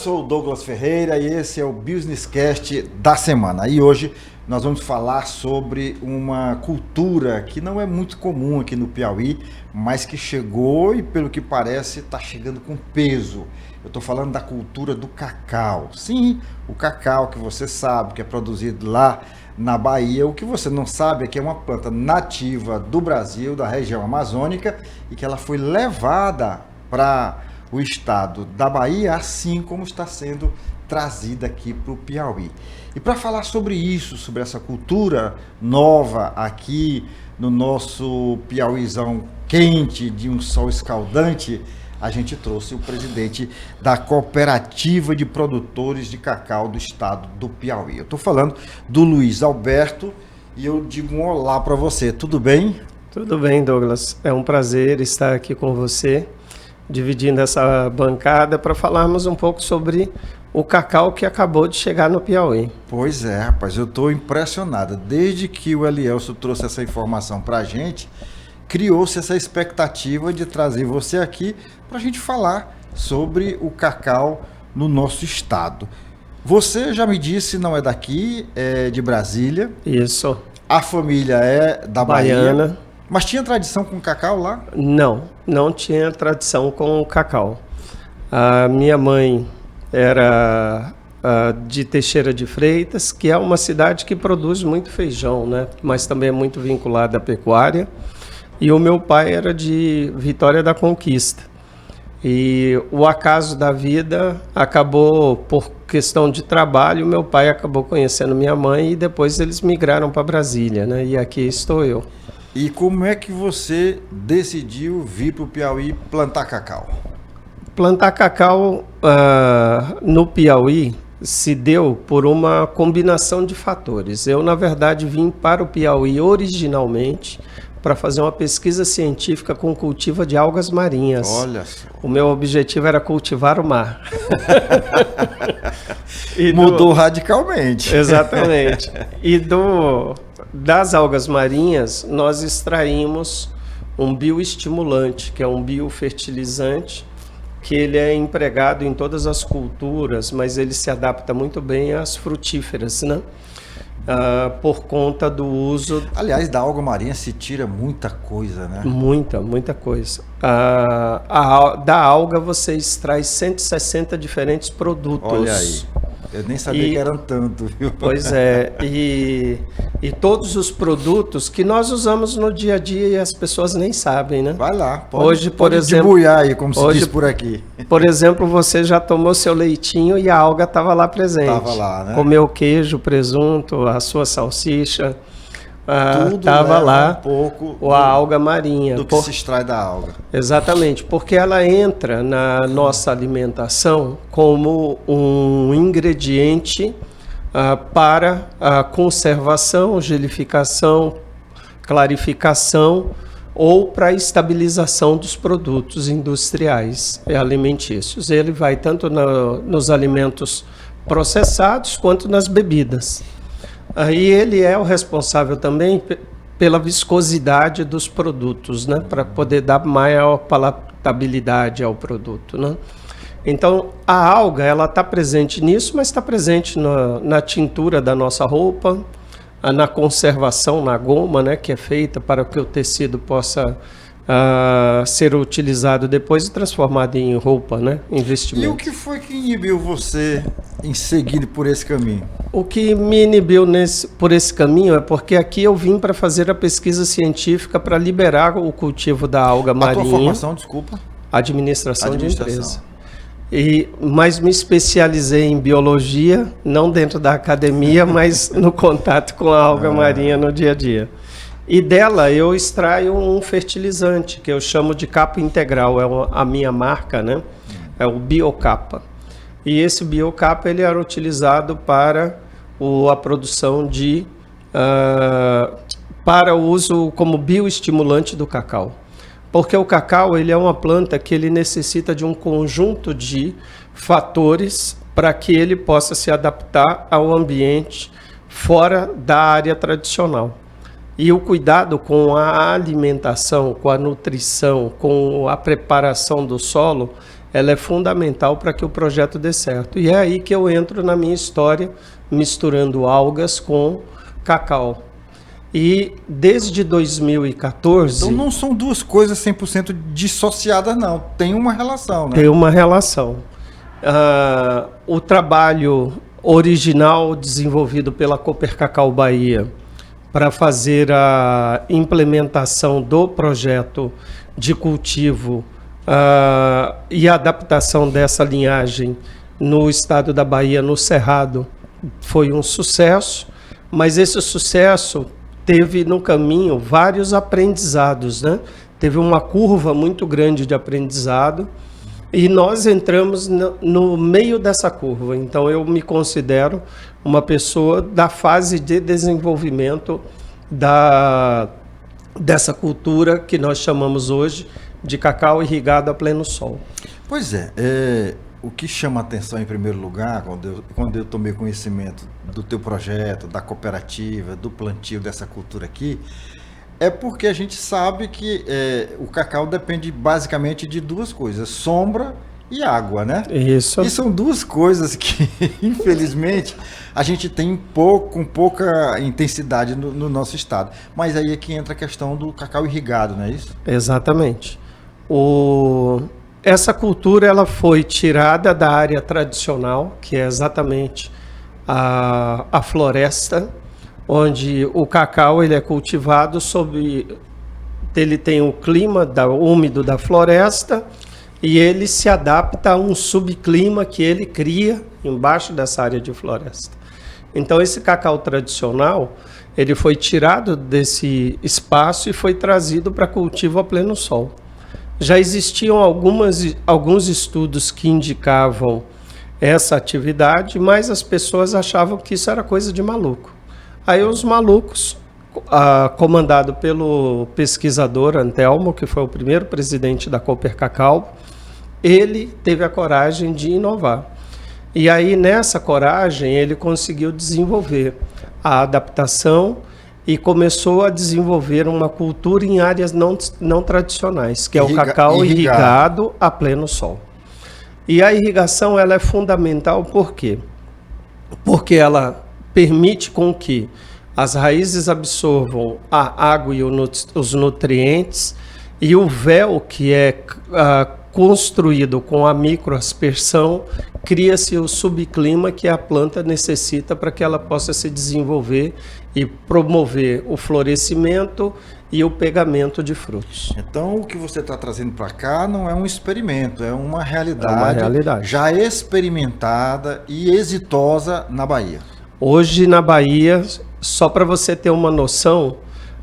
sou o Douglas Ferreira e esse é o Business Cast da semana. E hoje nós vamos falar sobre uma cultura que não é muito comum aqui no Piauí, mas que chegou e, pelo que parece, está chegando com peso. Eu estou falando da cultura do cacau. Sim, o cacau que você sabe que é produzido lá na Bahia. O que você não sabe é que é uma planta nativa do Brasil, da região amazônica, e que ela foi levada para o estado da Bahia, assim como está sendo trazida aqui para o Piauí. E para falar sobre isso, sobre essa cultura nova aqui no nosso Piauizão quente, de um sol escaldante, a gente trouxe o presidente da Cooperativa de Produtores de Cacau do estado do Piauí. Eu estou falando do Luiz Alberto e eu digo um olá para você. Tudo bem? Tudo bem, Douglas. É um prazer estar aqui com você, dividindo essa bancada para falarmos um pouco sobre o cacau que acabou de chegar no Piauí. Pois é, rapaz, eu estou impressionado. Desde que o Elielso trouxe essa informação para a gente, criou-se essa expectativa de trazer você aqui para a gente falar sobre o cacau no nosso estado. Você já me disse, não é daqui, é de Brasília. Isso. A família é da Baiana. Bahia. Mas tinha tradição com cacau lá? Não tinha tradição com o cacau. A minha mãe era de Teixeira de Freitas, que é uma cidade que produz muito feijão, né? Mas também é muito vinculada à pecuária. E o meu pai era de Vitória da Conquista. E o acaso da vida acabou, por questão de trabalho, meu pai acabou conhecendo minha mãe e depois eles migraram para Brasília, né? E aqui estou eu. E como é que você decidiu vir para o Piauí plantar cacau? Plantar cacau no Piauí se deu por uma combinação de fatores. Eu, na verdade, vim para o Piauí originalmente para fazer uma pesquisa científica com cultivo de algas marinhas. Olha só. O meu objetivo era cultivar o mar. Mudou radicalmente. Exatamente. E das algas marinhas, nós extraímos um bioestimulante, que é um biofertilizante, que ele é empregado em todas as culturas, mas ele se adapta muito bem às frutíferas, né? Por conta do uso... Aliás, da alga marinha se tira muita coisa, né? Muita coisa. Da alga você extrai 160 diferentes produtos. Olha aí. Eu nem sabia que eram tanto, viu? Pois é, e todos os produtos que nós usamos no dia a dia e as pessoas nem sabem, né? Vai lá, pode exemplo, debuiar aí, como se diz por aqui. Por exemplo, você já tomou seu leitinho e a alga estava lá presente. Estava lá, né? Comeu queijo, presunto, a sua salsicha. Tudo estava lá um pouco a alga marinha. Do que se extrai da alga. Exatamente, porque ela entra na nossa alimentação como um ingrediente para a conservação, gelificação, clarificação ou para a estabilização dos produtos industriais e alimentícios. Ele vai tanto nos alimentos processados quanto nas bebidas. Aí ele é o responsável também pela viscosidade dos produtos, né? Para poder dar maior palatabilidade ao produto, né? Então, a alga, ela está presente nisso, mas está presente na tintura da nossa roupa, na conservação, na goma, né? Que é feita para que o tecido possa ser utilizado depois e transformado em roupa, né? Investimento. E o que foi que inibiu você em seguir por esse caminho? O que me inibiu por esse caminho é porque aqui eu vim para fazer a pesquisa científica para liberar o cultivo da alga marinha. A tua formação, desculpa? Administração de empresa. Mas me especializei em biologia, não dentro da academia, mas no contato com a alga marinha no dia a dia. E dela eu extraio um fertilizante, que eu chamo de capa integral, é a minha marca, né? É o Biocapa. E esse Biocapa ele era utilizado para a produção para o uso como bioestimulante do cacau. Porque o cacau ele é uma planta que ele necessita de um conjunto de fatores para que ele possa se adaptar ao ambiente fora da área tradicional. E o cuidado com a alimentação, com a nutrição, com a preparação do solo ela é fundamental para que o projeto dê certo. E é aí que eu entro na minha história, misturando algas com cacau. E desde 2014... Então não são duas coisas 100% dissociadas, não. Tem uma relação, né? Tem uma relação. O trabalho original desenvolvido pela Cooper Cacau Bahia para fazer a implementação do projeto de cultivo e a adaptação dessa linhagem no estado da Bahia, no Cerrado, foi um sucesso, mas esse sucesso teve no caminho vários aprendizados, né? Teve uma curva muito grande de aprendizado e nós entramos no meio dessa curva. Então eu me considero uma pessoa da fase de desenvolvimento dessa cultura que nós chamamos hoje de cacau irrigado a pleno sol. Pois é, o que chama a atenção em primeiro lugar, quando eu tomei conhecimento do teu projeto, da cooperativa, do plantio dessa cultura aqui, é porque a gente sabe que o cacau depende basicamente de duas coisas, sombra e água, né? Isso. E são duas coisas que, infelizmente, a gente tem com pouca intensidade no nosso estado. Mas aí é que entra a questão do cacau irrigado, não é isso? Exatamente. Essa cultura ela foi tirada da área tradicional, que é exatamente a floresta, onde o cacau ele é cultivado ele tem o clima úmido da floresta e ele se adapta a um subclima que ele cria embaixo dessa área de floresta. Então esse cacau tradicional ele foi tirado desse espaço e foi trazido para cultivo a pleno sol. Já existiam alguns estudos que indicavam essa atividade, mas as pessoas achavam que isso era coisa de maluco. Aí os malucos, comandado pelo pesquisador Antelmo, que foi o primeiro presidente da Cooper Cacau, ele teve a coragem de inovar. E aí nessa coragem ele conseguiu desenvolver a adaptação e começou a desenvolver uma cultura em áreas não tradicionais, que é o cacau irrigado a pleno sol. E a irrigação ela é fundamental por quê? Porque ela permite com que as raízes absorvam a água e os nutrientes e o véu que é construído com a microaspersão, cria-se o subclima que a planta necessita para que ela possa se desenvolver e promover o florescimento e o pegamento de frutos. Então, o que você está trazendo para cá não é um experimento, é uma realidade, já experimentada e exitosa na Bahia. Hoje, na Bahia, só para você ter uma noção,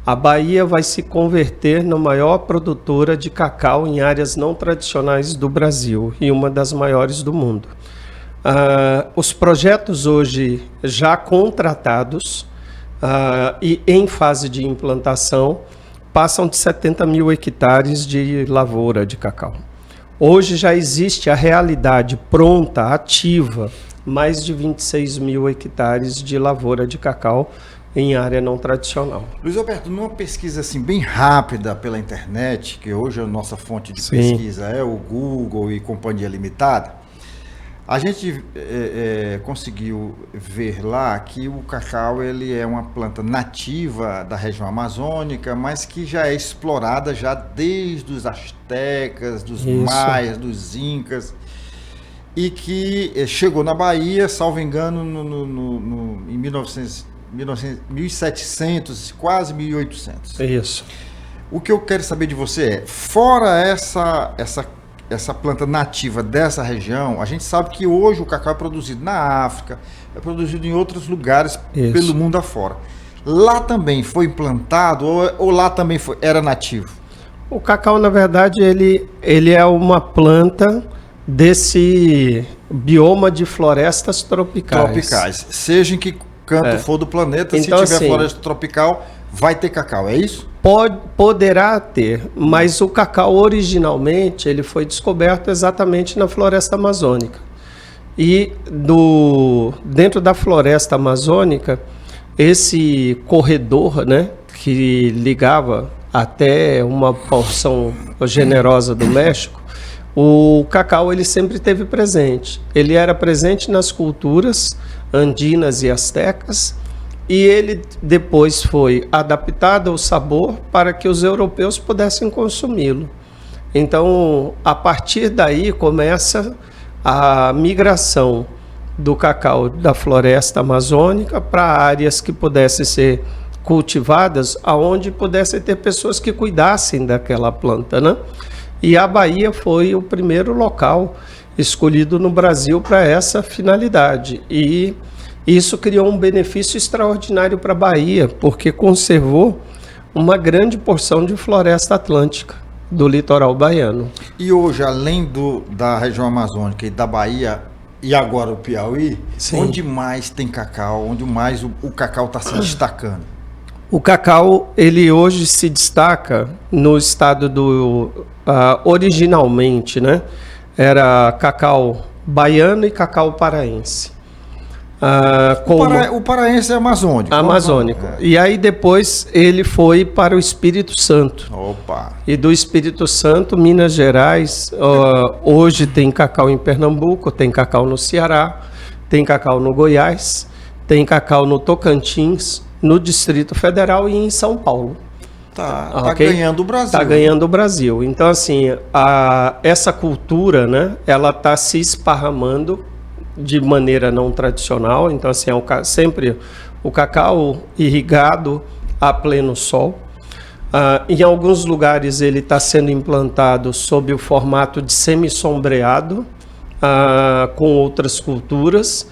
a Bahia vai se converter na maior produtora de cacau em áreas não tradicionais do Brasil e uma das maiores do mundo. Os projetos hoje já contratados e em fase de implantação passam de 70 mil hectares de lavoura de cacau. Hoje já existe a realidade pronta, ativa, mais de 26 mil hectares de lavoura de cacau em área não tradicional. Luiz Alberto, numa pesquisa assim bem rápida pela internet, que hoje a nossa fonte de pesquisa é o Google e Companhia Limitada, a gente conseguiu ver lá que o cacau ele é uma planta nativa da região amazônica, mas que já é explorada já desde os astecas, dos maias, dos incas, e que chegou na Bahia, salvo engano, em 1700, quase 1800. Isso. O que eu quero saber de você é, fora essa planta nativa dessa região, a gente sabe que hoje o cacau é produzido na África, é produzido em outros lugares pelo mundo afora. Lá também foi implantado ou lá também era nativo? O cacau, na verdade, ele é uma planta desse bioma de florestas tropicais. Seja em que canto for do planeta, então, se tiver floresta tropical, vai ter cacau, é isso? Poderá ter, mas o cacau originalmente ele foi descoberto exatamente na floresta amazônica. E dentro da floresta amazônica, esse corredor, né, que ligava até uma porção generosa do México, o cacau ele sempre esteve presente. Ele era presente nas culturas andinas e astecas, e ele depois foi adaptado ao sabor para que os europeus pudessem consumi-lo. Então, a partir daí começa a migração do cacau da floresta amazônica para áreas que pudessem ser cultivadas, aonde pudessem ter pessoas que cuidassem daquela planta, né? E a Bahia foi o primeiro local escolhido no Brasil para essa finalidade. E isso criou um benefício extraordinário para a Bahia, porque conservou uma grande porção de floresta atlântica do litoral baiano. E hoje, além da região amazônica e da Bahia, e agora o Piauí, Sim. onde mais tem cacau, onde mais o cacau está se destacando? O cacau, ele hoje se destaca no estado originalmente, né? Era cacau baiano e cacau paraense. O paraense é amazônico. Amazônico. E aí depois ele foi para o Espírito Santo. Opa! E do Espírito Santo, Minas Gerais, hoje tem cacau em Pernambuco, tem cacau no Ceará, tem cacau no Goiás, tem cacau no Tocantins, no Distrito Federal e em São Paulo. Tá ganhando o Brasil. Está ganhando o Brasil. Então, assim, essa cultura, né, ela está se esparramando de maneira não tradicional. Então, assim, sempre o cacau irrigado a pleno sol. Em alguns lugares ele está sendo implantado sob o formato de semi-sombreado, com outras culturas.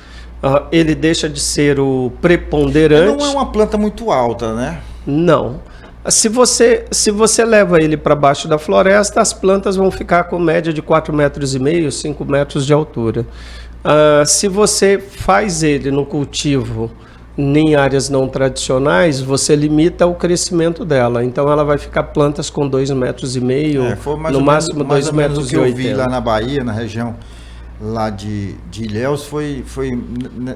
Ele deixa de ser o preponderante. Não é uma planta muito alta, né? Não. Se você leva ele para baixo da floresta, as plantas vão ficar com média de 4,5 metros, 5 metros de altura. Se você faz ele no cultivo em áreas não tradicionais, você limita o crescimento dela. Então ela vai ficar plantas com 2,5 metros, no máximo 2,80 metros. O que eu vi lá na Bahia, na região lá de Ilhéus, foi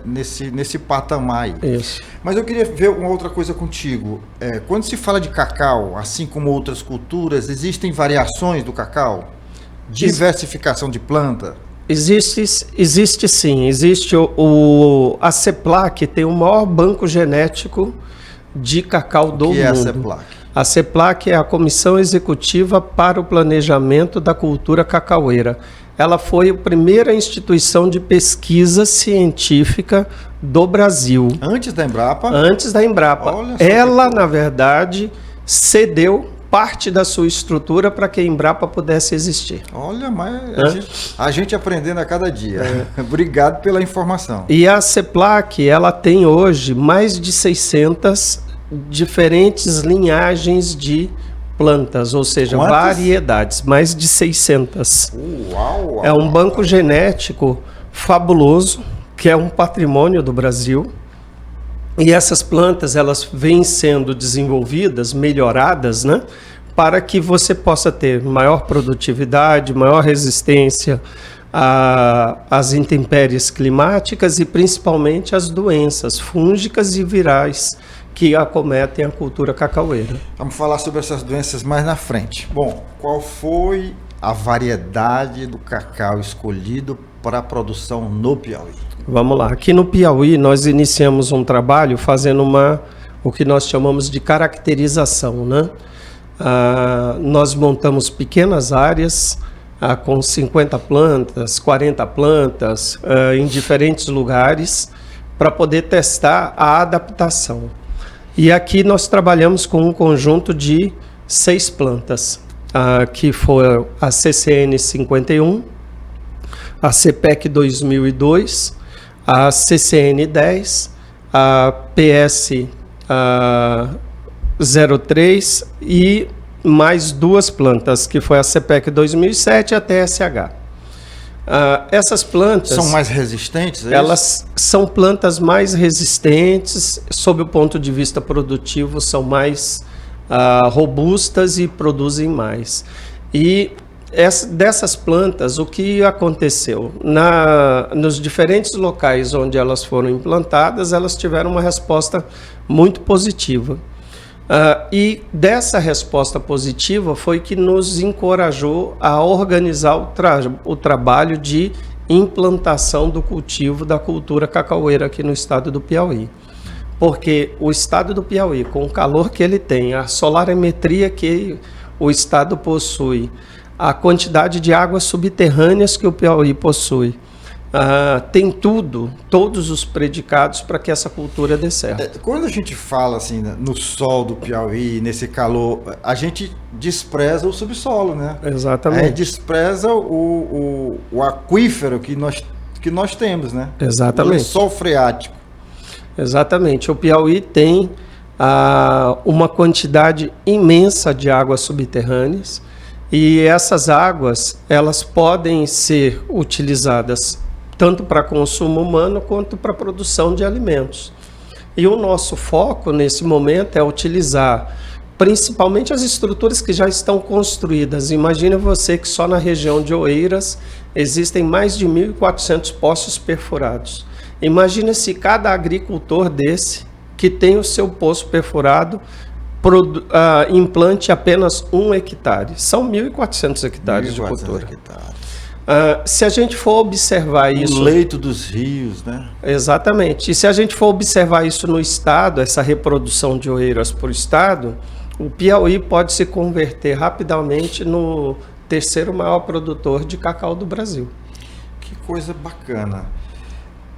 nesse patamar aí. Isso. Mas eu queria ver uma outra coisa contigo. Quando se fala de cacau, assim como outras culturas, existem variações do cacau? Diversificação de planta? Existe sim. Existe a CEPLAC, tem o maior banco genético de cacau do mundo. O que é a CEPLAC? A CEPLAC é a Comissão Executiva para o Planejamento da Cultura Cacaueira. Ela foi a primeira instituição de pesquisa científica do Brasil. Antes da Embrapa? Antes da Embrapa. Ela, na verdade, cedeu parte da sua estrutura para que a Embrapa pudesse existir. Olha, mas a gente aprendendo a cada dia. Obrigado pela informação. E a CEPLAC, ela tem hoje mais de 600 diferentes linhagens de plantas, ou seja, quantas? Variedades, mais de 600. Uau! É um banco genético fabuloso, que é um patrimônio do Brasil. E essas plantas, elas vêm sendo desenvolvidas, melhoradas, né, para que você possa ter maior produtividade, maior resistência às intempéries climáticas e principalmente às doenças fúngicas e virais que acometem a cultura cacaueira. Vamos falar sobre essas doenças mais na frente. Bom, qual foi a variedade do cacau escolhido para a produção no Piauí? Vamos lá. Aqui no Piauí, nós iniciamos um trabalho fazendo o que nós chamamos de caracterização, né? Nós montamos pequenas áreas com 50 plantas, 40 plantas, em diferentes lugares, para poder testar a adaptação. E aqui nós trabalhamos com um conjunto de 6 plantas, que foram a CCN 51, a CPEC 2002, a CCN 10, a PS 03 e mais 2 plantas, que foi a CPEC 2007 e a TSH. Essas plantas... São mais resistentes? Elas são plantas mais resistentes, sob o ponto de vista produtivo, são mais robustas e produzem mais. E dessas plantas, o que aconteceu? Nos diferentes locais onde elas foram implantadas, elas tiveram uma resposta muito positiva. E dessa resposta positiva foi que nos encorajou a organizar o trabalho de implantação do cultivo da cultura cacaueira aqui no estado do Piauí. Porque o estado do Piauí, com o calor que ele tem, a solarimetria que o estado possui, a quantidade de águas subterrâneas que o Piauí possui, tem todos os predicados para que essa cultura dê certo. Quando a gente fala assim, no sol do Piauí, nesse calor, a gente despreza o subsolo, né? Exatamente. Despreza o aquífero que nós temos, né? Exatamente. O lençol freático. Exatamente. O Piauí tem uma quantidade imensa de águas subterrâneas e essas águas elas podem ser utilizadas tanto para consumo humano quanto para produção de alimentos. E o nosso foco nesse momento é utilizar principalmente as estruturas que já estão construídas. Imagine você que só na região de Oeiras existem mais de 1.400 poços perfurados. Imagine se cada agricultor desse, que tem o seu poço perfurado, implante apenas 1 hectare. São 1.400 hectares de cultura. Se a gente for observar isso... O leito dos rios, né? Exatamente. E se a gente for observar isso no estado, essa reprodução de Oeiras por estado, o Piauí pode se converter rapidamente no terceiro maior produtor de cacau do Brasil. Que coisa bacana.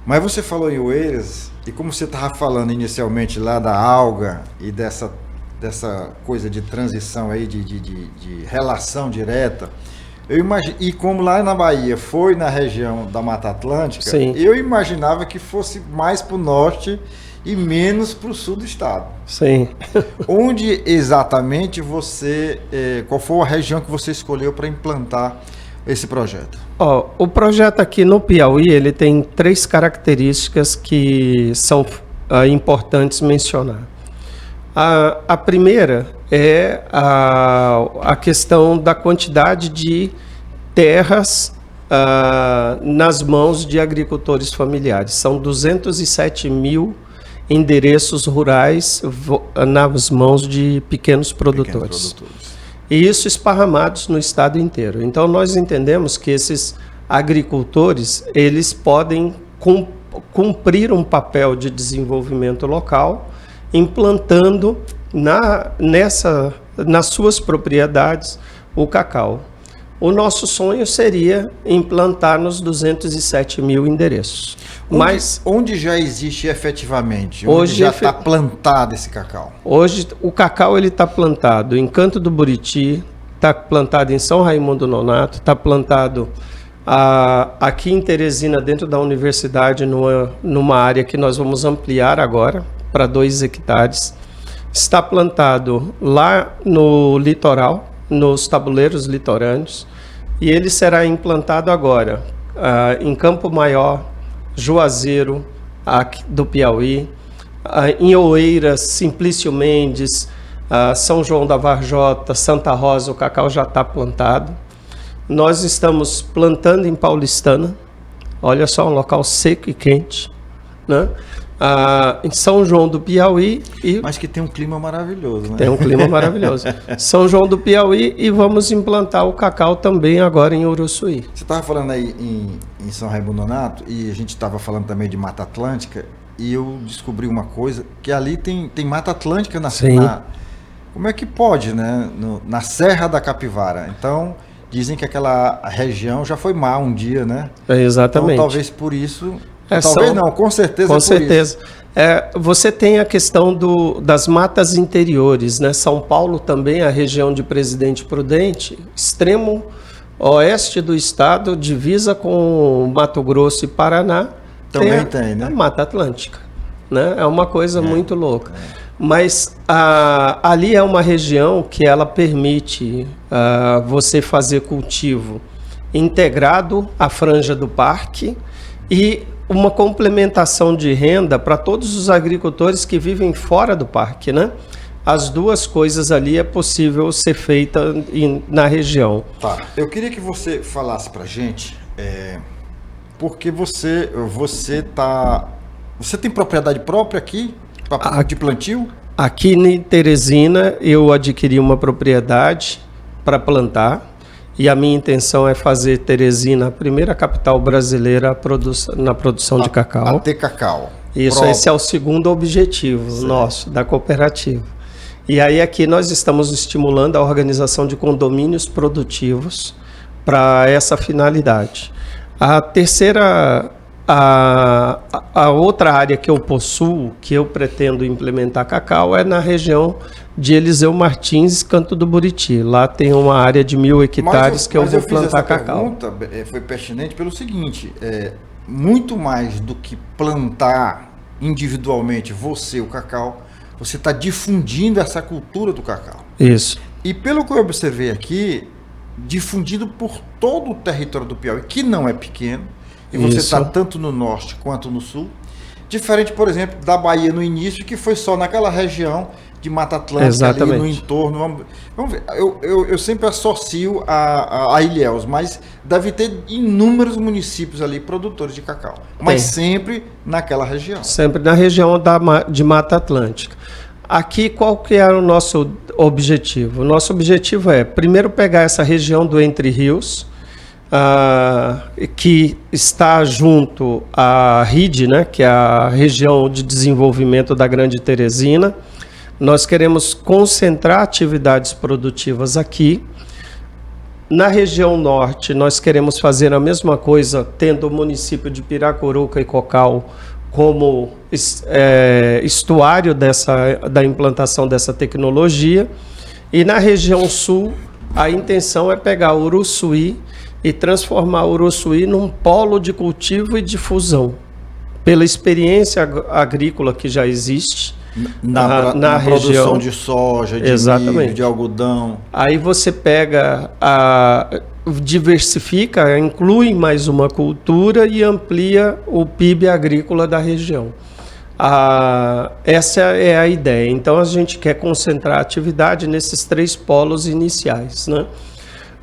Mas você falou em Oeiras, e como você estava falando inicialmente lá da alga e dessa coisa de transição aí, de relação direta, eu imagino, e como lá na Bahia foi na região da Mata Atlântica, sim, eu imaginava que fosse mais para o norte e menos para o sul do estado. Sim. Onde exatamente qual foi a região que você escolheu para implantar esse projeto? O projeto aqui no Piauí, ele tem 3 características que são importantes mencionar. A primeira é a questão da quantidade de terras nas mãos de agricultores familiares. São 207 mil endereços rurais nas mãos de pequenos produtores. E isso esparramados no estado inteiro. Então nós entendemos que esses agricultores, eles podem cumprir um papel de desenvolvimento local, implantando nas suas propriedades o cacau. O nosso sonho seria implantar nos 207 mil endereços. Onde já existe efetivamente? Onde já está plantado esse cacau? Hoje o cacau está plantado em Canto do Buriti, está plantado em São Raimundo Nonato, está plantado aqui em Teresina, dentro da universidade, numa área que nós vamos ampliar agora para 2 hectares. Está plantado lá no litoral, nos tabuleiros litorâneos, e ele será implantado agora em Campo Maior, Juazeiro, aqui do Piauí, em Oeiras, Simplício Mendes, São João da Varjota, Santa Rosa, o cacau já está plantado. Nós estamos plantando em Paulistana, olha só, um local seco e quente, né? Em São João do Piauí. Mas que tem um clima maravilhoso, né? Tem um clima maravilhoso. São João do Piauí, e vamos implantar o cacau também agora em Uruçuí. Você estava falando aí em São Raimundo Nonato, e a gente estava falando também de Mata Atlântica, e eu descobri uma coisa, que ali tem Mata Atlântica como é que pode, né? Na Serra da Capivara. Então, dizem que aquela região já foi má um dia, né? Exatamente. Então, talvez por isso... Talvez não, com certeza. Com certeza. Você tem a questão das matas interiores, né? São Paulo também, a região de Presidente Prudente, extremo oeste do estado, divisa com Mato Grosso e Paraná. Também tem, né? A Mata Atlântica, né? É uma coisa muito louca. Mas ali é uma região que ela permite você fazer cultivo integrado à franja do parque e uma complementação de renda para todos os agricultores que vivem fora do parque, né? As duas coisas ali é possível ser feita na região. Tá. Eu queria que você falasse para a gente, porque você tem propriedade própria aqui de plantio? Aqui em Teresina eu adquiri uma propriedade para plantar e a minha intenção é fazer Teresina a primeira capital brasileira na produção de cacau. A ter cacau. Isso, esse é o segundo objetivo nosso, da cooperativa. E aí aqui nós estamos estimulando a organização de condomínios produtivos para essa finalidade. A terceira, a outra área que eu possuo, que eu pretendo implementar cacau, é na região de Eliseu Martins, Canto do Buriti. Lá tem uma área de 1.000 hectares que eu vou plantar cacau. Mas essa pergunta foi pertinente pelo seguinte, muito mais do que plantar individualmente o cacau, você está difundindo essa cultura do cacau. Isso. E pelo que eu observei aqui, difundido por todo o território do Piauí, que não é pequeno, e você está tanto no norte quanto no sul, diferente, por exemplo, da Bahia no início, que foi só naquela região de Mata Atlântica, ali no entorno. Vamos ver, eu sempre associo a Ilhéus, mas deve ter inúmeros municípios ali produtores de cacau, mas sempre naquela região. Sempre na região de Mata Atlântica. Aqui, qual que é o nosso objetivo? O nosso objetivo é, primeiro, pegar essa região do Entre Rios, que está junto à RID, né, que é a região de desenvolvimento da Grande Teresina. Nós queremos concentrar atividades produtivas aqui. Na região norte, nós queremos fazer a mesma coisa, tendo o município de Piracuruca e Cocal como estuário da implantação dessa tecnologia. E na região sul, a intenção é pegar Uruçuí e transformar Uruçuí num polo de cultivo e difusão, pela experiência agrícola que já existe na região. Produção de soja, de milho, de algodão. Aí você pega, diversifica, inclui mais uma cultura e amplia o PIB agrícola da região. Essa é a ideia. Então a gente quer concentrar a atividade nesses 3 polos iniciais, né?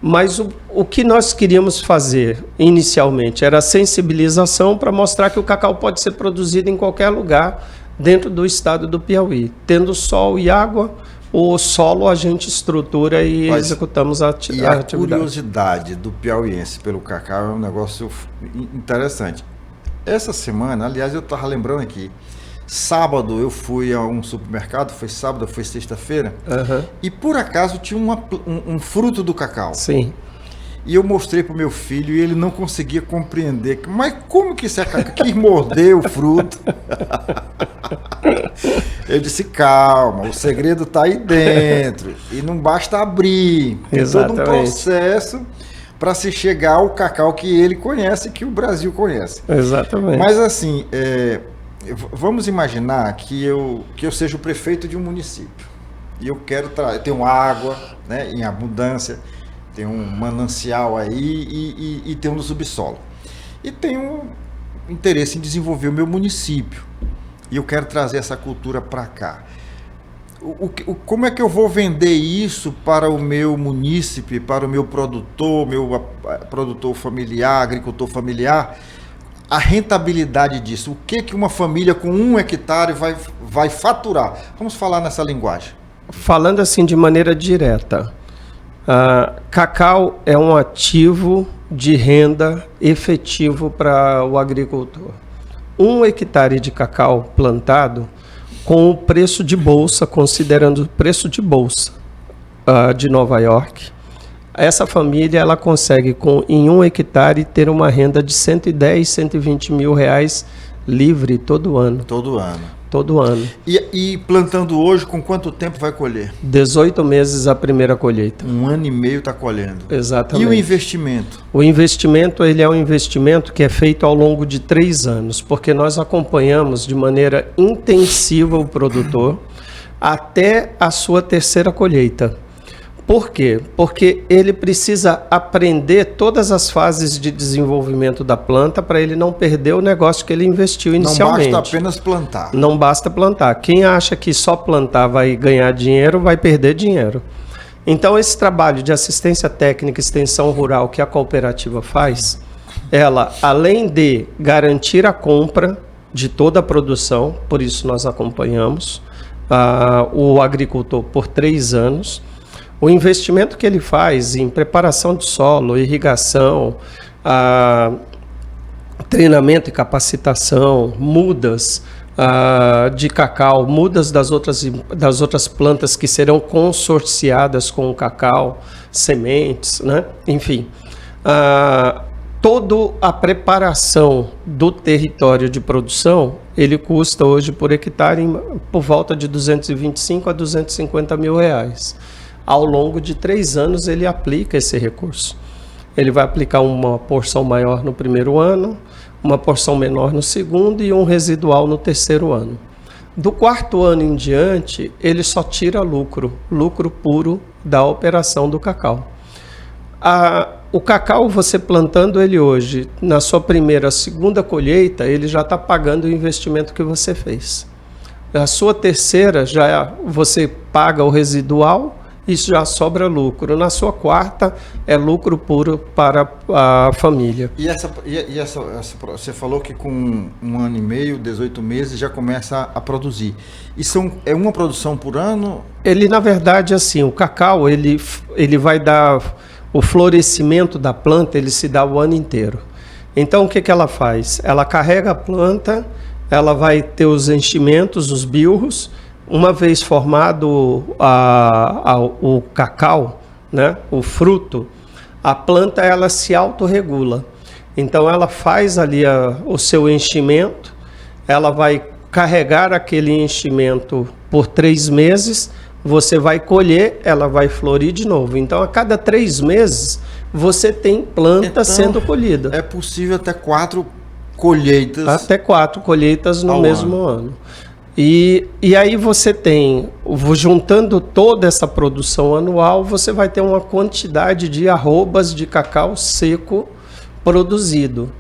Mas o que nós queríamos fazer inicialmente era a sensibilização para mostrar que o cacau pode ser produzido em qualquer lugar dentro do estado do Piauí. Tendo sol e água, o solo a gente estrutura e executamos a atividade. E a curiosidade do piauiense pelo cacau é um negócio interessante. Essa semana, aliás, eu estava lembrando aqui, sábado eu fui a um supermercado, foi sábado, foi sexta-feira, e por acaso tinha um fruto do cacau. Sim. E eu mostrei para o meu filho e ele não conseguia compreender. Mas como que isso é cacau? Que mordeu o fruto? Eu disse, calma, o segredo está aí dentro. E não basta abrir. Tem todo um processo para se chegar ao cacau que ele conhece, que o Brasil conhece. Exatamente. Mas assim, vamos imaginar que eu seja o prefeito de um município. E eu quero eu tenho água, né, em abundância, tem um manancial aí e tem um no subsolo. E tenho interesse em desenvolver o meu município. E eu quero trazer essa cultura para cá. Como é que eu vou vender isso para o meu munícipe, para o meu produtor familiar, agricultor familiar? A rentabilidade disso. O que uma família com 1 hectare vai faturar? Vamos falar nessa linguagem. Falando assim de maneira direta, cacau é um ativo de renda efetivo para o agricultor. 1 hectare de cacau plantado, com o preço de bolsa, considerando o preço de bolsa de Nova York, essa família ela consegue, em 1 hectare, ter uma renda de 110, 120 mil reais livre todo ano. Todo ano. Todo ano. E plantando hoje, com quanto tempo vai colher? 18 meses a primeira colheita. 1 ano e meio está colhendo. Exatamente. E o investimento? O investimento, ele é um investimento que é feito ao longo de 3 anos, porque nós acompanhamos de maneira intensiva o produtor até a sua terceira colheita. Por quê? Porque ele precisa aprender todas as fases de desenvolvimento da planta para ele não perder o negócio que ele investiu inicialmente. Não basta apenas plantar. Não basta plantar. Quem acha que só plantar vai ganhar dinheiro, vai perder dinheiro. Então, esse trabalho de assistência técnica e extensão rural que a cooperativa faz, ela, além de garantir a compra de toda a produção, por isso nós acompanhamos, o agricultor por 3 anos. O investimento que ele faz em preparação de solo, irrigação, treinamento e capacitação, mudas de cacau, mudas das outras plantas que serão consorciadas com o cacau, sementes, né? Enfim, toda a preparação do território de produção, ele custa hoje por hectare por volta de 225 a 250 mil reais. Ao longo de 3 anos ele aplica esse recurso. Ele vai aplicar uma porção maior no primeiro ano, uma porção menor no segundo e um residual no terceiro ano. Do 4º ano em diante, ele só tira lucro puro da operação do cacau. O cacau, você plantando ele hoje, na sua primeira, segunda colheita, ele já está pagando o investimento que você fez. A sua terceira, você paga o residual, isso já sobra lucro. Na sua 4ª, é lucro puro para a família. E você falou que com 1 ano e meio, 18 meses, já começa a produzir. Isso é uma produção por ano? Ele, na verdade, assim, o cacau, ele vai dar... O florescimento da planta, ele se dá o ano inteiro. Então, o que ela faz? Ela carrega a planta, ela vai ter os enchimentos, os bilros. Uma vez formado o cacau, né, o fruto, a planta ela se autorregula. Então ela faz ali o seu enchimento, ela vai carregar aquele enchimento por 3 meses, você vai colher, ela vai florir de novo. Então a cada 3 meses você tem planta sendo colhida. É possível até 4 colheitas. Até 4 colheitas no mesmo ano. E aí você tem, juntando toda essa produção anual, você vai ter uma quantidade de arrobas de cacau seco produzido.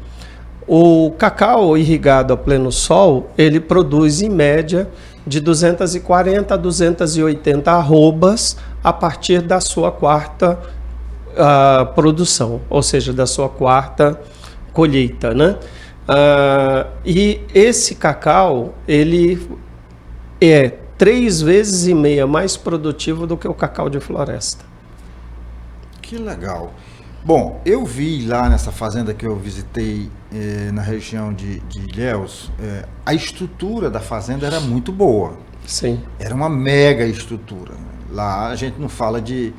O cacau irrigado a pleno sol, ele produz em média de 240 a 280 arrobas a partir da sua 4ª produção, ou seja, da sua 4ª colheita, né? E esse cacau, ele é 3,5 vezes mais produtivo do que o cacau de floresta. Que legal. Bom, eu vi lá nessa fazenda que eu visitei na região de Ilhéus, a estrutura da fazenda era muito boa. Sim. Era uma mega estrutura. Lá a gente não fala de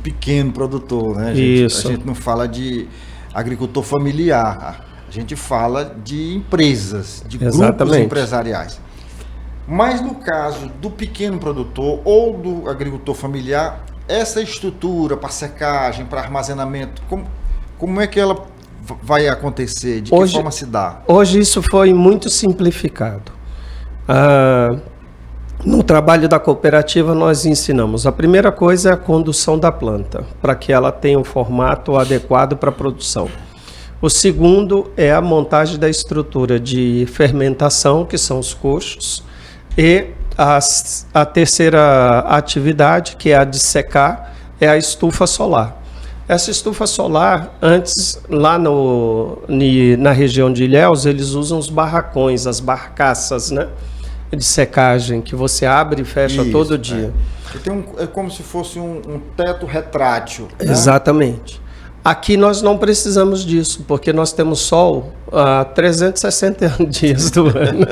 pequeno produtor, né? Isso. A gente não fala de agricultor familiar. A gente fala de empresas, de grupos empresariais. Mas no caso do pequeno produtor ou do agricultor familiar, essa estrutura para secagem, para armazenamento, como é que ela vai acontecer? De que forma se dá? Hoje isso foi muito simplificado. No trabalho da cooperativa nós ensinamos. A primeira coisa é a condução da planta, para que ela tenha um formato adequado para a produção. O segundo é a montagem da estrutura de fermentação, que são os coxos, e a terceira atividade, que é a de secar, é a estufa solar. Essa estufa solar, antes, lá na região de Ilhéus, eles usam os barracões, as barcaças, né, de secagem, que você abre e fecha todo dia. É como se fosse um teto retrátil. Né? Exatamente. Aqui nós não precisamos disso, porque nós temos sol 360 dias do ano.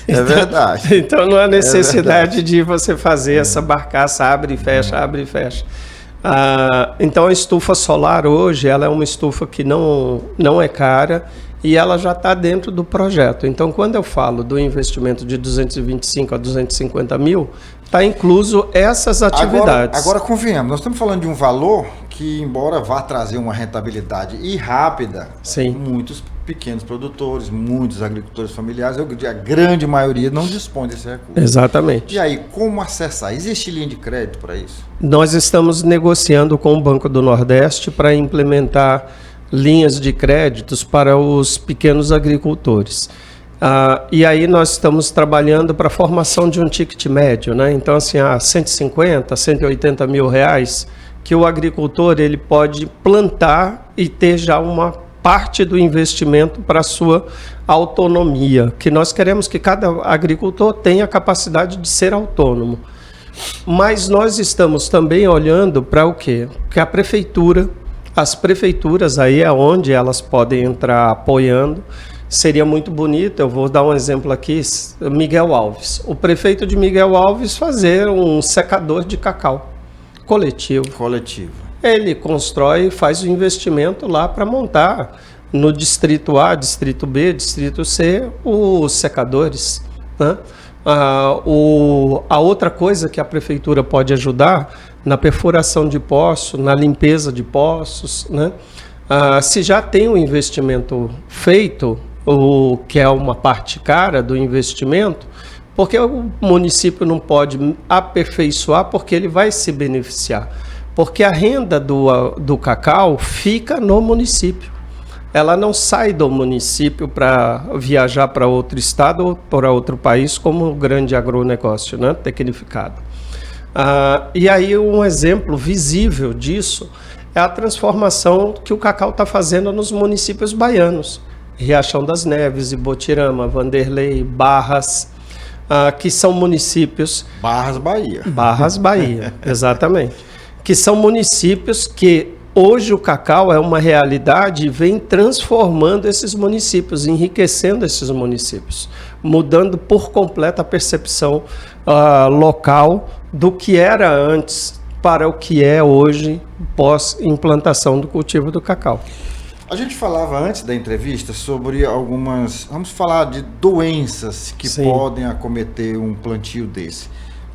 É verdade. Então não há necessidade de você fazer essa barcaça, abre e fecha, abre e fecha. Então a estufa solar hoje, ela é uma estufa que não é cara e ela já está dentro do projeto. Então quando eu falo do investimento de 225 a 250 mil, está incluso essas atividades. Agora convenhamos, nós estamos falando de um valor que, embora vá trazer uma rentabilidade rápida, sim, muitos pequenos produtores, muitos agricultores familiares, a grande maioria não dispõe desse recurso. Exatamente. E aí, como acessar? Existe linha de crédito para isso? Nós estamos negociando com o Banco do Nordeste para implementar linhas de créditos para os pequenos agricultores. E aí nós estamos trabalhando para a formação de um ticket médio, né? Então, assim, 150, 180 mil reais, que o agricultor ele pode plantar e ter já uma parte do investimento para a sua autonomia, que nós queremos que cada agricultor tenha a capacidade de ser autônomo. Mas nós estamos também olhando para o quê? Que a prefeitura, as prefeituras aí é onde elas podem entrar apoiando. Seria muito bonito, eu vou dar um exemplo aqui, Miguel Alves. O prefeito de Miguel Alves fazer um secador de cacau coletivo. Ele constrói e faz o investimento lá para montar no distrito A, distrito B, distrito C, os secadores, né? A outra coisa que a prefeitura pode ajudar na perfuração de poços, na limpeza de poços, né? Se já tem um investimento feito, o que é uma parte cara do investimento, porque o município não pode aperfeiçoar, porque ele vai se beneficiar. Porque a renda do cacau fica no município. Ela não sai do município para viajar para outro estado ou para outro país, como o grande agronegócio, né, tecnificado. E aí um exemplo visível disso é a transformação que o cacau está fazendo nos municípios baianos. Riachão das Neves, Ibotirama, Vanderlei, Barras, que são municípios... Barras, Bahia, exatamente. Que são municípios que hoje o cacau é uma realidade e vem transformando esses municípios, enriquecendo esses municípios, mudando por completo a percepção local do que era antes para o que é hoje pós-implantação do cultivo do cacau. A gente falava antes da entrevista sobre vamos falar de doenças que podem acometer um plantio desse.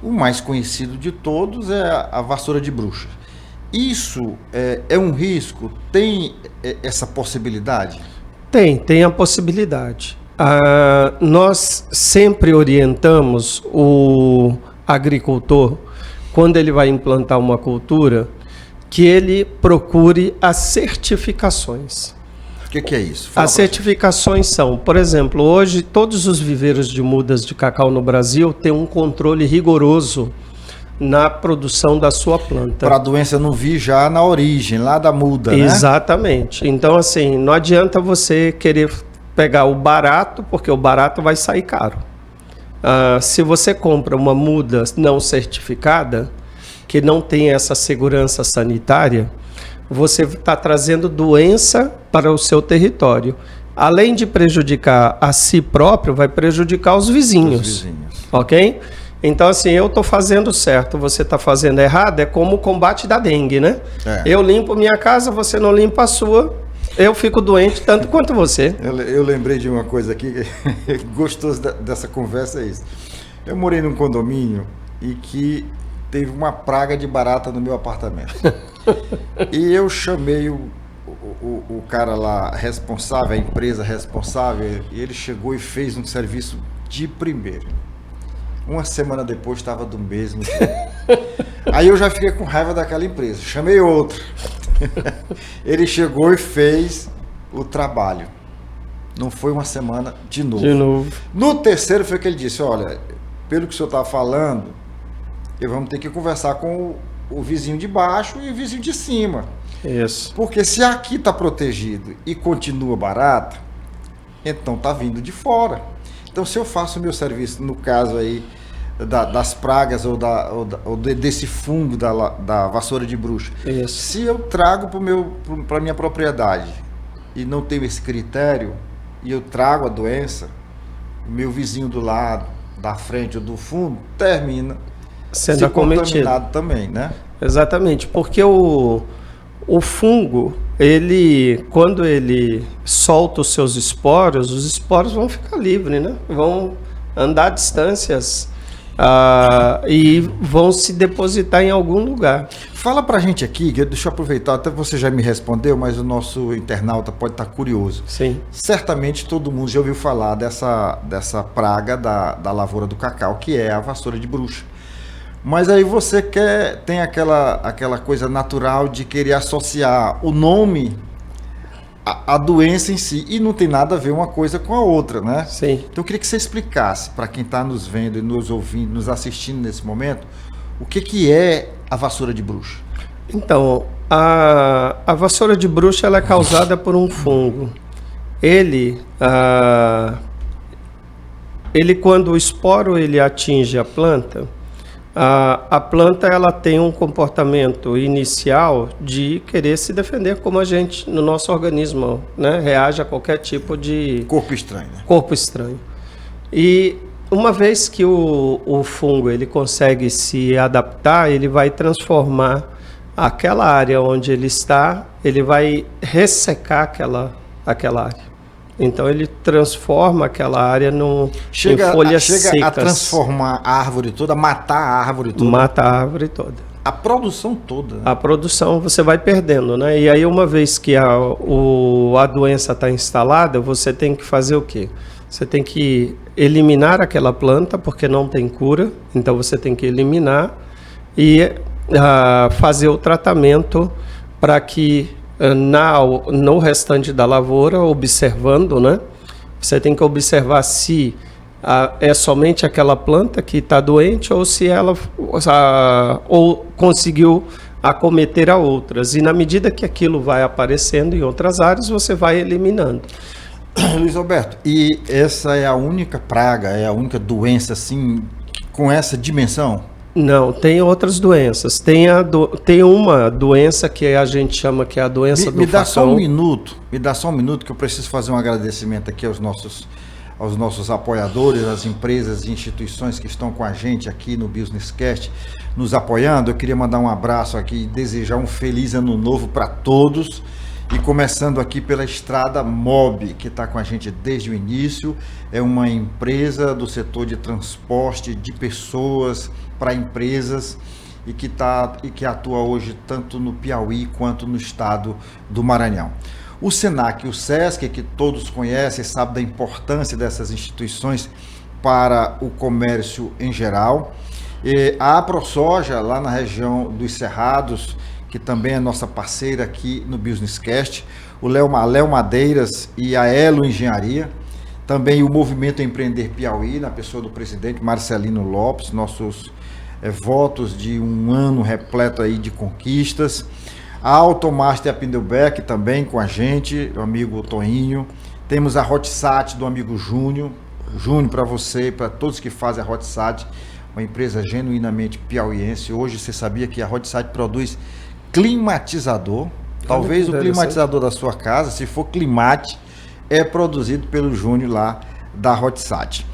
O mais conhecido de todos é a vassoura de bruxa. Isso é um risco? Tem essa possibilidade? Tem a possibilidade. Nós sempre orientamos o agricultor, quando ele vai implantar uma cultura, que ele procure as certificações. O que é isso? As certificações são, por exemplo, hoje todos os viveiros de mudas de cacau no Brasil têm um controle rigoroso na produção da sua planta. Para a doença não vir já na origem, lá da muda, né? Exatamente. Então, assim, não adianta você querer pegar o barato, porque o barato vai sair caro. Se você compra uma muda não certificada, que não tem essa segurança sanitária, você está trazendo doença para o seu território. Além de prejudicar a si próprio, vai prejudicar os vizinhos. Ok? Então, assim, eu estou fazendo certo, você está fazendo errado, é como o combate da dengue, né? Eu limpo minha casa, você não limpa a sua, eu fico doente tanto quanto você. Eu lembrei de uma coisa aqui, gostoso dessa conversa é isso. Eu morei num condomínio e que teve uma praga de barata no meu apartamento. E eu chamei o cara lá responsável, a empresa responsável, e ele chegou e fez um serviço de primeira. Uma semana depois estava do mesmo jeito. Aí eu já fiquei com raiva daquela empresa. Chamei outro. Ele chegou e fez o trabalho. Não foi uma semana de novo. No terceiro foi que ele disse, olha, pelo que o senhor está falando, vamos ter que conversar com o vizinho de baixo e o vizinho de cima. Isso. Porque se aqui está protegido e continua barato, então está vindo de fora. Então, se eu faço o meu serviço, no caso aí das pragas ou desse fungo da vassoura de bruxa, se eu trago para a minha propriedade e não tenho esse critério, e eu trago a doença, o meu vizinho do lado, da frente ou do fundo, termina sendo contaminado também, né? Exatamente, porque o fungo, quando ele solta os seus esporos, os esporos vão ficar livres, né? Vão andar distâncias e vão se depositar em algum lugar. Fala pra gente aqui, deixa eu aproveitar, até você já me respondeu, mas o nosso internauta pode estar curioso. Sim. Certamente todo mundo já ouviu falar dessa praga da lavoura do cacau, que é a vassoura de bruxa. Mas aí você tem aquela coisa natural de querer associar o nome à doença em si, e não tem nada a ver uma coisa com a outra, né? Sim. Então eu queria que você explicasse para quem está nos vendo e nos ouvindo, nos assistindo nesse momento, o que é a vassoura de bruxa. Então, a vassoura de bruxa ela é causada por um fungo. ele quando o esporo ele atinge a planta, a planta ela tem um comportamento inicial de querer se defender, como a gente, no nosso organismo, né, reage a qualquer tipo de... Corpo estranho, né? Corpo estranho. E uma vez que o fungo ele consegue se adaptar, ele vai transformar aquela área onde ele está, ele vai ressecar aquela área. Então ele transforma aquela área em folhas secas. Chega a transformar a árvore toda, matar a árvore toda. Mata a árvore toda. A produção toda. Né? A produção você vai perdendo, né? E aí uma vez que a doença está instalada, você tem que fazer o quê? Você tem que eliminar aquela planta, porque não tem cura. Então você tem que eliminar e fazer o tratamento para que no restante da lavoura, observando, né? Você tem que observar se é somente aquela planta que está doente ou se ela ou conseguiu acometer a outras. E na medida que aquilo vai aparecendo em outras áreas, você vai eliminando. Luiz Alberto, e essa é a única praga, é a única doença assim com essa dimensão? Não, tem outras doenças. Tem uma doença que a gente chama que é a doença do facão. Me dá só um minuto que eu preciso fazer um agradecimento aqui aos nossos apoiadores, às empresas e instituições que estão com a gente aqui no BusinessCast, nos apoiando. Eu queria mandar um abraço aqui e desejar um feliz ano novo para todos. E começando aqui pela Estrada Mob, que está com a gente desde o início, é uma empresa do setor de transporte de pessoas para empresas e que atua hoje tanto no Piauí quanto no estado do Maranhão. O Senac e o Sesc, que todos conhecem, sabem da importância dessas instituições para o comércio em geral. E a AproSoja, lá na região dos Cerrados, que também é nossa parceira aqui no BusinessCast, o Léo Madeiras e a Elo Engenharia, também o Movimento Empreender Piauí, na pessoa do presidente Marcelino Lopes, nossos votos de um ano repleto aí de conquistas, a Automaster e a Pindelbeck também com a gente, o amigo Toinho, temos a Hotsat do amigo Júnior para você e para todos que fazem a Hotsat, uma empresa genuinamente piauiense. Hoje você sabia que a Hotsat produz climatizador, talvez o climatizador da sua casa, se for Climate, é produzido pelo Júnior lá da Hotsat.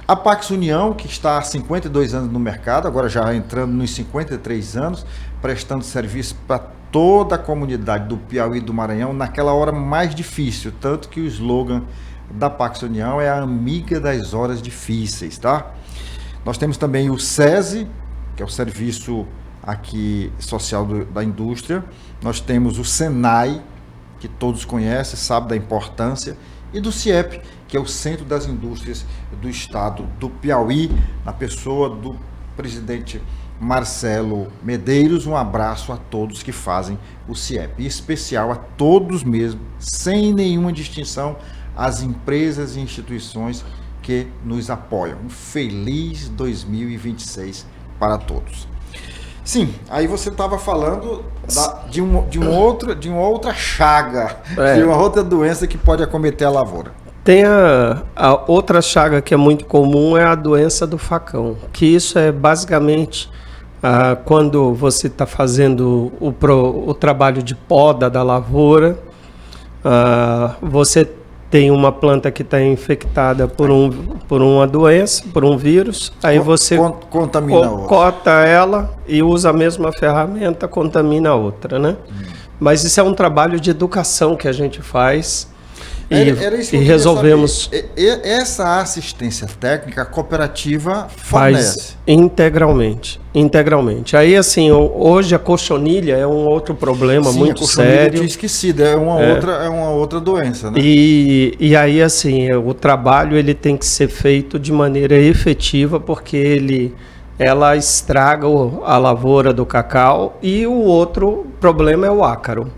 A Pax União, que está há 52 anos no mercado, agora já entrando nos 53 anos, prestando serviço para toda a comunidade do Piauí e do Maranhão naquela hora mais difícil, tanto que o slogan da Pax União é a amiga das horas difíceis, tá? Nós temos também o SESI, que é o serviço aqui social da indústria. Nós temos o Senai, que todos conhecem, sabem da importância, e do CIEP, que é o Centro das Indústrias do Estado do Piauí, na pessoa do presidente Marcelo Medeiros. Um abraço a todos que fazem o CIEP, em especial a todos mesmo, sem nenhuma distinção, as empresas e instituições que nos apoiam. Um feliz 2026 para todos. Sim, aí você estava falando de uma outra chaga, de uma outra doença que pode acometer a lavoura. Tem a outra chaga que é muito comum, é a doença do facão, que isso é basicamente quando você está fazendo o trabalho de poda da lavoura, você tem uma planta que está infectada por uma doença, por um vírus, aí você corta ela e usa a mesma ferramenta, contamina a outra, né? Mas isso é um trabalho de educação que a gente faz e resolvemos. Essa assistência técnica a cooperativa fornece? Integralmente. Aí, assim, hoje a cochonilha é um outro problema muito sério. Eu tinha esquecido, é uma outra doença, né? E aí, assim, o trabalho ele tem que ser feito de maneira efetiva, porque ela estraga a lavoura do cacau, e o outro problema é o ácaro.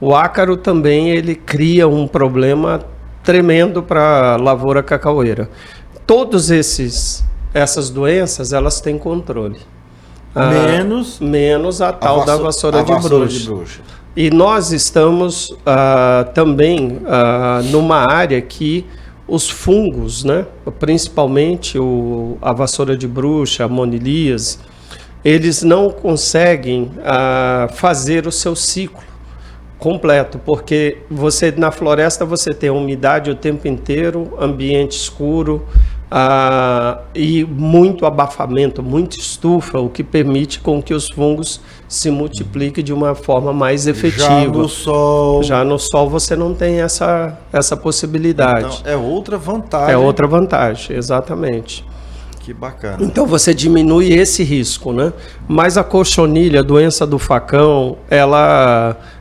O ácaro também ele cria um problema tremendo para a lavoura cacaueira. Todas essas doenças, elas têm controle. Menos a tal da vassoura de bruxa. E nós estamos também numa área que os fungos, né, principalmente a vassoura de bruxa, a monilias, eles não conseguem fazer o seu ciclo completo, porque na floresta você tem umidade o tempo inteiro, ambiente escuro, e muito abafamento, muita estufa, o que permite com que os fungos se multipliquem de uma forma mais efetiva. Já no sol você não tem essa possibilidade. Então, é outra vantagem. É outra vantagem, exatamente. Que bacana. Então você diminui esse risco, né? Mas a cochonilha, a doença do facão,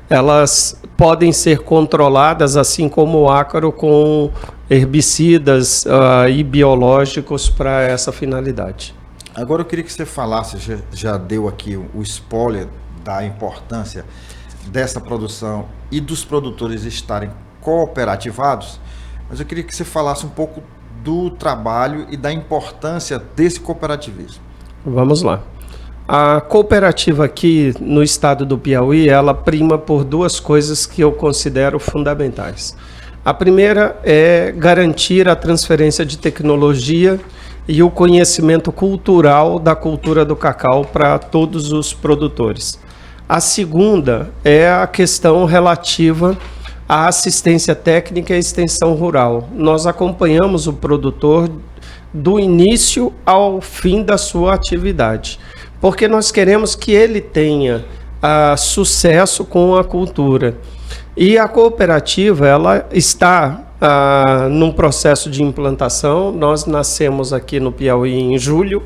elas podem ser controladas, assim como o ácaro, com herbicidas e biológicos para essa finalidade. Agora eu queria que você falasse, já deu aqui o spoiler da importância dessa produção e dos produtores estarem cooperativados, mas eu queria que você falasse um pouco do trabalho e da importância desse cooperativismo. Vamos lá. A cooperativa aqui no estado do Piauí, ela prima por duas coisas que eu considero fundamentais. A primeira é garantir a transferência de tecnologia e o conhecimento cultural da cultura do cacau para todos os produtores. A segunda é a questão relativa à assistência técnica e extensão rural. Nós acompanhamos o produtor do início ao fim da sua atividade, porque nós queremos que ele tenha sucesso com a cultura. E a cooperativa, ela está num processo de implantação. Nós nascemos aqui no Piauí em julho,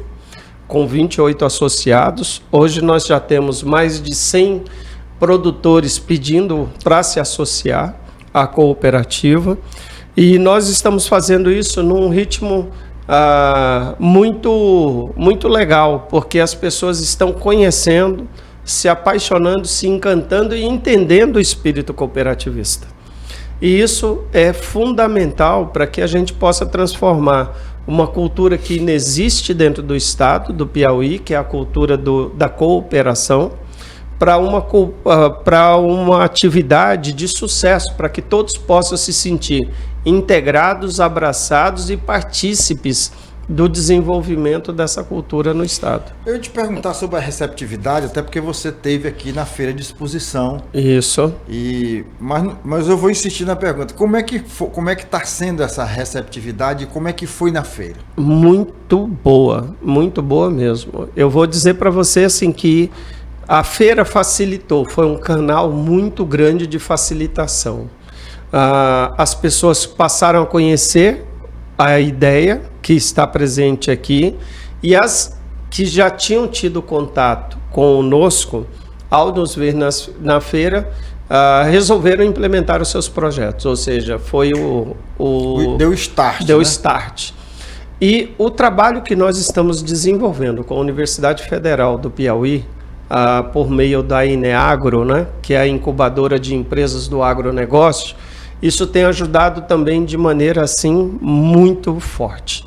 com 28 associados. Hoje nós já temos mais de 100 produtores pedindo para se associar à cooperativa. E nós estamos fazendo isso num ritmo muito legal, porque as pessoas estão conhecendo, se apaixonando, se encantando e entendendo o espírito cooperativista. E isso é fundamental para que a gente possa transformar uma cultura que inexiste dentro do estado do Piauí, que é a cultura da cooperação, para uma atividade de sucesso, para que todos possam se sentir integrados, abraçados e partícipes do desenvolvimento dessa cultura no estado. Eu ia te perguntar sobre a receptividade, até porque você esteve aqui na feira de exposição. Isso. Mas eu vou insistir na pergunta. Como é que está sendo essa receptividade e como é que foi na feira? Muito boa mesmo. Eu vou dizer para você assim que a feira facilitou, foi um canal muito grande de facilitação. As pessoas passaram a conhecer a ideia que está presente aqui, e as que já tinham tido contato conosco, ao nos ver na feira, resolveram implementar os seus projetos, ou seja, foi deu start. Deu start. E o trabalho que nós estamos desenvolvendo com a Universidade Federal do Piauí, por meio da Ineagro, né, que é a incubadora de empresas do agronegócio, isso tem ajudado também de maneira assim muito forte,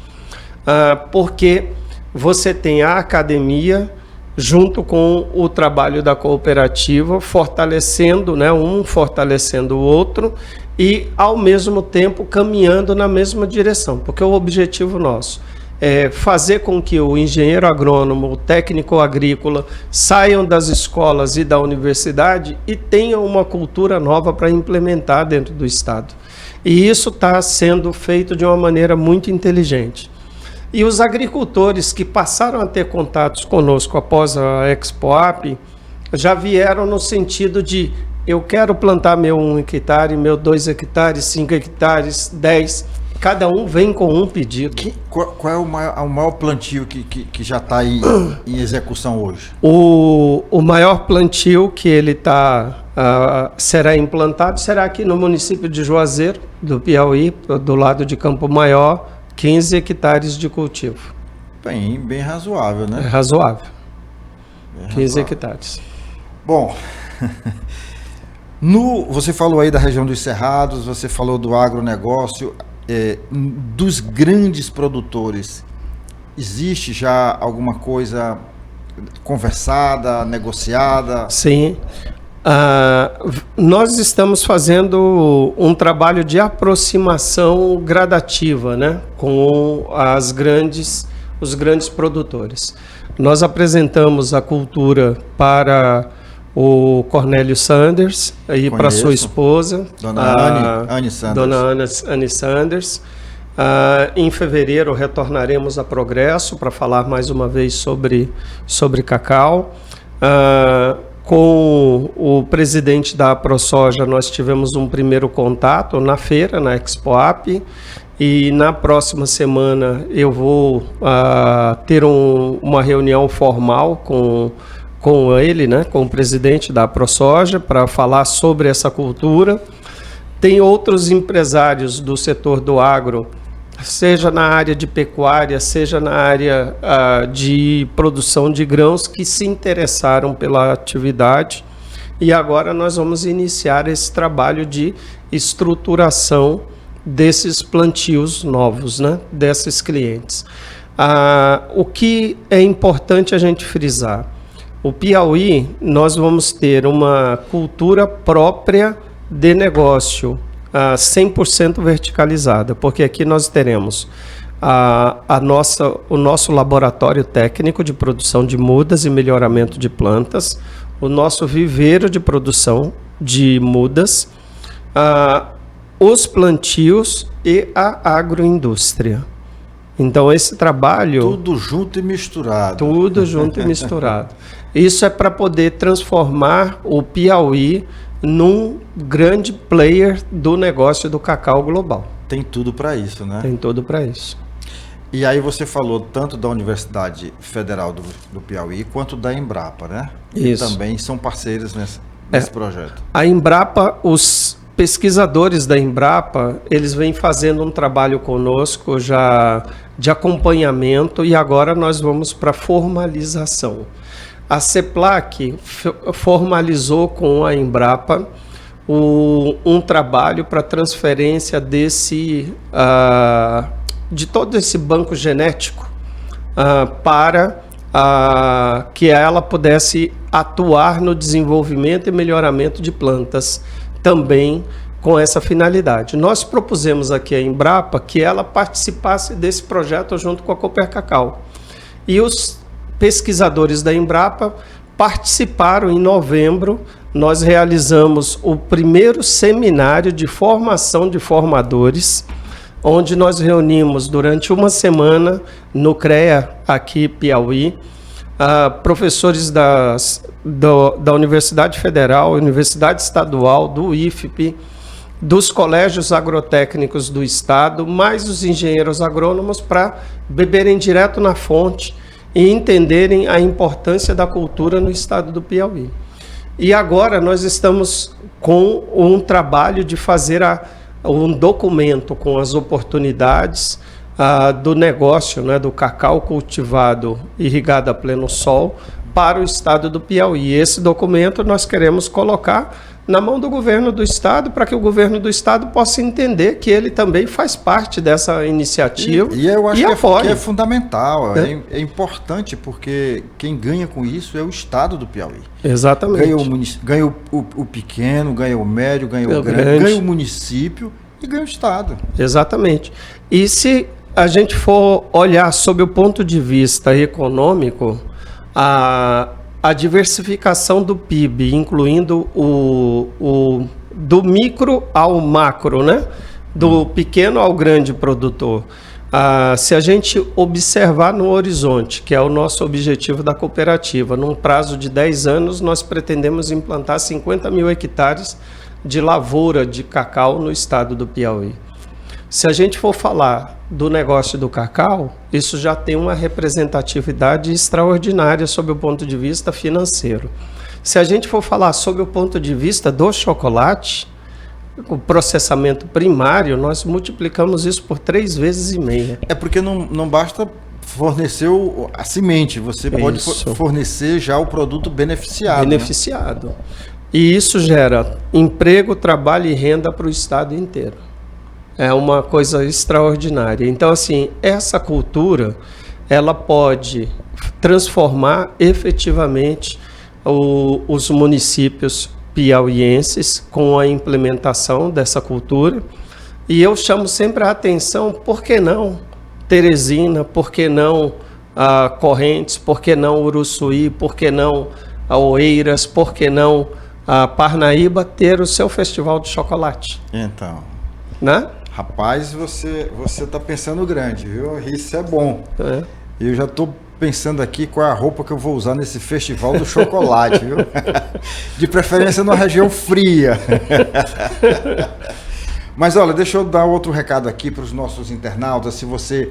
porque você tem a academia junto com o trabalho da cooperativa, fortalecendo, né, um fortalecendo o outro e ao mesmo tempo caminhando na mesma direção, porque o objetivo nosso é fazer com que o engenheiro agrônomo, o técnico agrícola saiam das escolas e da universidade e tenham uma cultura nova para implementar dentro do estado. E isso está sendo feito de uma maneira muito inteligente. E os agricultores que passaram a ter contatos conosco após a Expoap já vieram no sentido de: eu quero plantar meu 1 hectare, meu 2 hectares, 5 hectares, 10. Cada um vem com um pedido. Qual é o maior plantio que já está em execução hoje? O maior plantio que ele será implantado será aqui no município de Juazeiro, do Piauí, do lado de Campo Maior, 15 hectares de cultivo. Bem razoável, né? É razoável. 15 hectares. Bom, você falou aí da região dos Cerrados, você falou do agronegócio. Dos grandes produtores, existe já alguma coisa conversada, negociada? Sim. Nós estamos fazendo um trabalho de aproximação gradativa, né, com os grandes produtores. Nós apresentamos a cultura para o Cornélio Sanders e para sua esposa, Dona Anne Sanders. Dona Anne Sanders. Em fevereiro retornaremos a Progresso para falar mais uma vez sobre cacau. Com o presidente da ProSoja, nós tivemos um primeiro contato na feira, na Expoap, e na próxima semana eu vou ter uma reunião formal com ele, né, com o presidente da ProSoja, para falar sobre essa cultura. Tem outros empresários do setor do agro, seja na área de pecuária, seja na área de produção de grãos, que se interessaram pela atividade. E agora nós vamos iniciar esse trabalho de estruturação desses plantios novos, né, desses clientes. O que é importante a gente frisar? O Piauí, nós vamos ter uma cultura própria de negócio, 100% verticalizada, porque aqui nós teremos o nosso laboratório técnico de produção de mudas e melhoramento de plantas, o nosso viveiro de produção de mudas, os plantios e a agroindústria. Então esse trabalho... Tudo junto e misturado. Tudo junto e misturado. Isso é para poder transformar o Piauí num grande player do negócio do cacau global. Tem tudo para isso, né? Tem tudo para isso. E aí você falou tanto da Universidade Federal do Piauí quanto da Embrapa, né? Isso. Que também são parceiros nesse projeto. A Embrapa, os pesquisadores da Embrapa, eles vêm fazendo um trabalho conosco já de acompanhamento, e agora nós vamos para formalização. A CEPLAC formalizou com a Embrapa um trabalho para transferência de todo esse banco genético para que ela pudesse atuar no desenvolvimento e melhoramento de plantas também com essa finalidade. Nós propusemos aqui à Embrapa que ela participasse desse projeto junto com a Cooper Cacau. E os pesquisadores da Embrapa participaram em novembro. Nós realizamos o primeiro seminário de formação de formadores, onde nós reunimos durante uma semana no CREA, aqui Piauí, professores da Universidade Federal, Universidade Estadual, do IFP, dos colégios agrotécnicos do estado, mais os engenheiros agrônomos, para beberem direto na fonte e entenderem a importância da cultura no estado do Piauí. E agora nós estamos com um trabalho de fazer um documento com as oportunidades do negócio, né, do cacau cultivado irrigado a pleno sol para o estado do Piauí. Esse documento nós queremos colocar na mão do governo do estado, para que o governo do estado possa entender que ele também faz parte dessa iniciativa. E eu acho que é fundamental, é importante, porque quem ganha com isso é o estado do Piauí. Exatamente. Ganha o pequeno, ganha o médio, ganha o grande, ganha o município e ganha o estado. Exatamente. E se a gente for olhar sob o ponto de vista econômico, a diversificação do PIB, incluindo do micro ao macro, né? Do pequeno ao grande produtor. Se a gente observar no horizonte, que é o nosso objetivo da cooperativa, num prazo de 10 anos, nós pretendemos implantar 50 mil hectares de lavoura de cacau no estado do Piauí. Se a gente for falar do negócio do cacau, isso já tem uma representatividade extraordinária sob o ponto de vista financeiro. Se a gente for falar sob o ponto de vista do chocolate, o processamento primário, nós multiplicamos isso por 3,5 vezes. É porque não basta fornecer a semente, você pode fornecer já o produto beneficiado. Beneficiado. Né? E isso gera emprego, trabalho e renda para o estado inteiro. É uma coisa extraordinária. Então, assim, essa cultura, ela pode transformar efetivamente os municípios piauienses com a implementação dessa cultura. E eu chamo sempre a atenção, por que não Teresina, por que não Correntes, por que não Uruçuí, por que não Oeiras, por que não Parnaíba ter o seu festival de chocolate? Então, Né? rapaz, você tá pensando grande, viu? Isso é bom. É. Eu já tô pensando aqui qual é a roupa que eu vou usar nesse festival do chocolate, viu? De preferência numa região fria. Mas olha, deixa eu dar outro recado aqui para os nossos internautas. Se você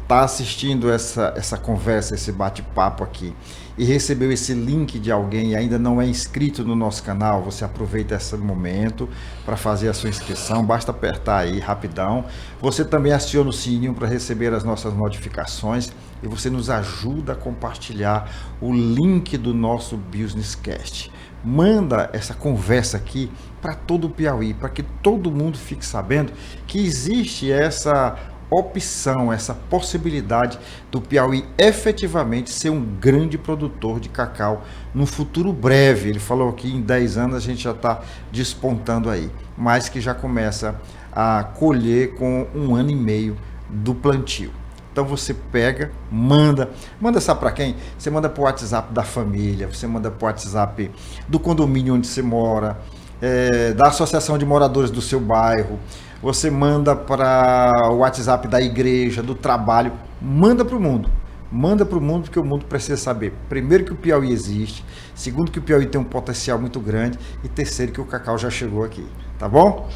está assistindo essa conversa, esse bate-papo aqui, e recebeu esse link de alguém e ainda não é inscrito no nosso canal, você aproveita esse momento para fazer a sua inscrição, basta apertar aí rapidão. Você também aciona o sininho para receber as nossas notificações e você nos ajuda a compartilhar o link do nosso Business Cast. Manda essa conversa aqui para todo o Piauí, para que todo mundo fique sabendo que existe essa opção, essa possibilidade do Piauí efetivamente ser um grande produtor de cacau no futuro breve. Ele falou que em 10 anos a gente já está despontando aí, mas que já começa a colher com 1 ano e meio do plantio. Então você pega, manda sabe para quem? Você manda para o WhatsApp da família, você manda para o WhatsApp do condomínio onde você mora, da associação de moradores do seu bairro, você manda para o WhatsApp da igreja, do trabalho, manda para o mundo porque o mundo precisa saber, primeiro, que o Piauí existe, segundo, que o Piauí tem um potencial muito grande e terceiro, que o cacau já chegou aqui, tá bom?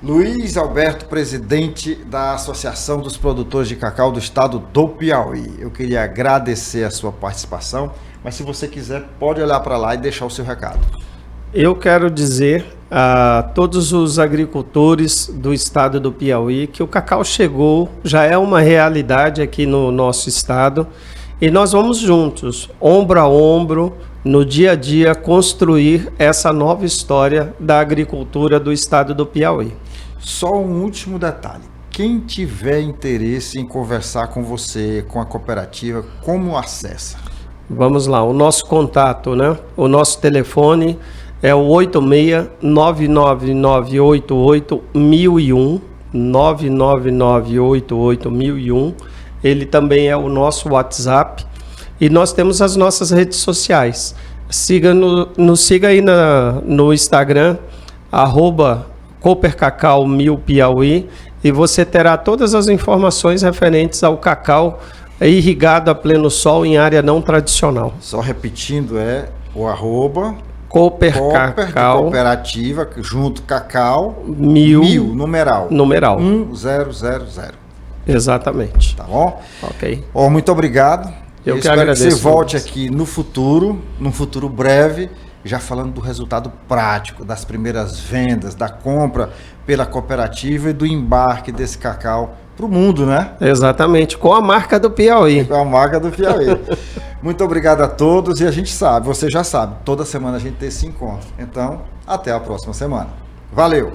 Luiz Alberto, presidente da Associação dos Produtores de Cacau do Estado do Piauí. Eu queria agradecer a sua participação, mas se você quiser, pode olhar para lá e deixar o seu recado. Eu quero dizer a todos os agricultores do estado do Piauí que o cacau chegou, já é uma realidade aqui no nosso estado, e nós vamos juntos, ombro a ombro, no dia a dia, construir essa nova história da agricultura do estado do Piauí. Só um último detalhe. Quem tiver interesse em conversar com você, com a cooperativa, como acessa? Vamos lá, o nosso contato, né? O nosso telefone é o 86-99988-1001, 99988-1001. Ele também é o nosso WhatsApp. E nós temos as nossas redes sociais. Nos siga aí no Instagram, @CooperCacau1000Piauí, e você terá todas as informações referentes ao cacau irrigado a pleno sol em área não tradicional. Só repetindo, o Coopercacau, cooperativa, junto cacau, 1000, numeral. 1000. Exatamente. Tá bom? Ok. Muito obrigado. Eu que espero agradeço. Que você volte aqui no futuro, num futuro breve, já falando do resultado prático, das primeiras vendas, da compra pela cooperativa e do embarque desse cacau para o mundo, né? Exatamente, com a marca do Piauí. Com a marca do Piauí. Muito obrigado a todos, e a gente sabe, você já sabe, toda semana a gente tem esse encontro. Então, até a próxima semana. Valeu!